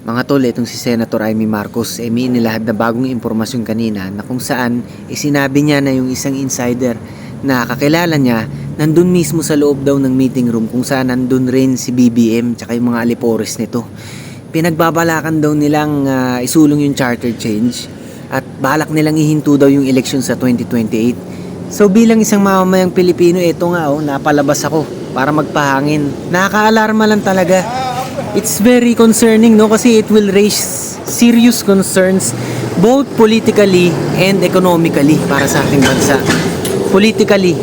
Mga tol, itong si Senator Amy Marcos may inilahad na bagong impormasyon kanina na kung saan sinabi niya na yung isang insider na kakilala niya nandun mismo sa loob daw ng meeting room kung saan nandun rin si BBM tsaka yung mga alipores nito. Pinagbabalakan daw nilang isulong yung charter change at balak nilang ihinto daw yung eleksyon sa 2028. So bilang isang mamamayang Pilipino, ito nga napalabas ako para magpahangin. Nakaka-alarma lang talaga. It's very concerning, no, kasi it will raise serious concerns both politically and economically para sa ating bansa. Politically,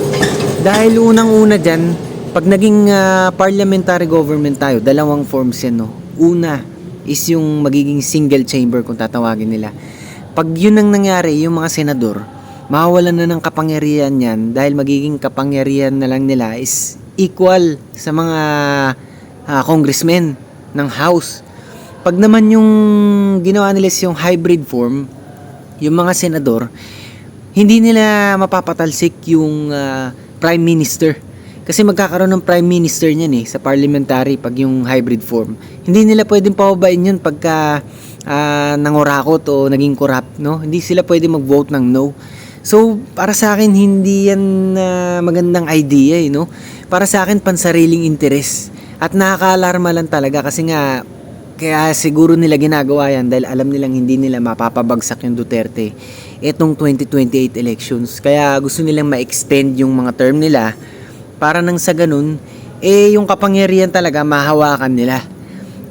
dahil unang-una dyan, pag naging parliamentary government tayo, dalawang forms yan, no. Una is yung magiging single chamber kung tatawagin nila. Pag yun ang nangyari, yung mga senador, mawawalan na ng kapangyarihan yan dahil magiging kapangyarihan na lang nila is equal sa mga congressmen ng House. Pag naman yung ginawa nila yung hybrid form, yung mga senador, hindi nila mapapatalsik yung prime minister. Kasi magkakaroon ng prime minister niyan sa parliamentary pag yung hybrid form. Hindi nila pwedeng pababain yun pagka nangurakot o naging corrupt, no? Hindi sila pwedeng mag-vote ng no. So, para sa akin, hindi yan magandang idea, no? Para sa akin, pansariling interes. At nakaka-alarma lang talaga kasi nga, kaya siguro nila ginagawa yan dahil alam nilang hindi nila mapapabagsak yung Duterte itong 2028 elections. Kaya gusto nilang ma-extend yung mga term nila para nang sa ganun, yung kapangyarihan talaga mahawakan nila.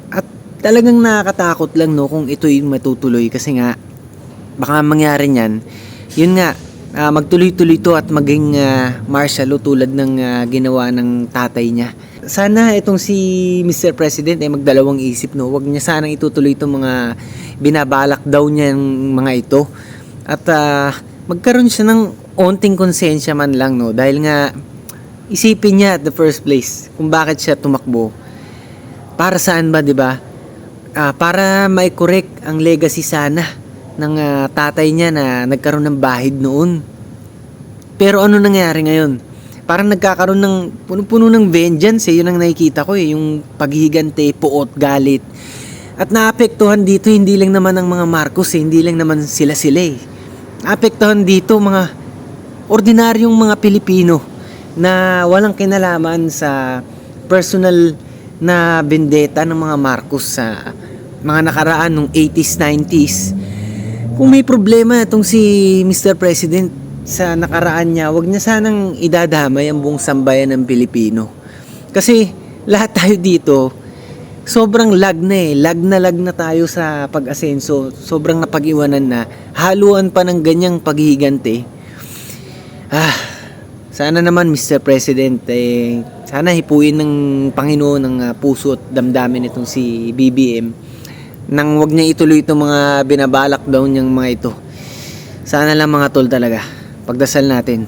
At talagang nakakatakot lang, no, kung ito yung matutuloy kasi nga, baka mangyari niyan, yun nga, magtuloy-tuloy to at maging martial law tulad ng ginawa ng tatay niya. Sana itong si Mr. President magdalawang isip, no. Huwag niya sanang itutuloy itong mga binabalak daw niya ng mga ito. At magkaroon siya ng onting konsensya man lang, no. Dahil nga isipin niya at the first place kung bakit siya tumakbo. Para saan ba, 'di ba? Para mai-correct ang legacy sana ng tatay niya na nagkaroon ng bahid noon. Pero ano nangyari ngayon? Parang nagkakaroon ng puno-puno ng vengeance yun ang nakikita ko yung paghihigante, puot, galit. At naapektuhan dito hindi lang naman ang mga Marcos hindi lang naman sila. Naapektuhan dito mga ordinaryong mga Pilipino na walang kinalaman sa personal na vendetta ng mga Marcos sa mga nakaraan nung 80s, 90s. Kung may problema itong si Mr. President sa nakaraan niya, wag niya sanang idadamay ang buong sambayan ng Pilipino. Kasi lahat tayo dito, sobrang lag na tayo sa pag-asenso. Sobrang napag-iwanan na. Haluan pa ng ganyang paghihigante. Sana naman Mr. President, sana hipuin ng Panginoon ng puso at damdamin itong si BBM nang wag niya ituloy itong mga binabalak daw niyang mga ito. Sana lang mga tol talaga. Pagdasal natin.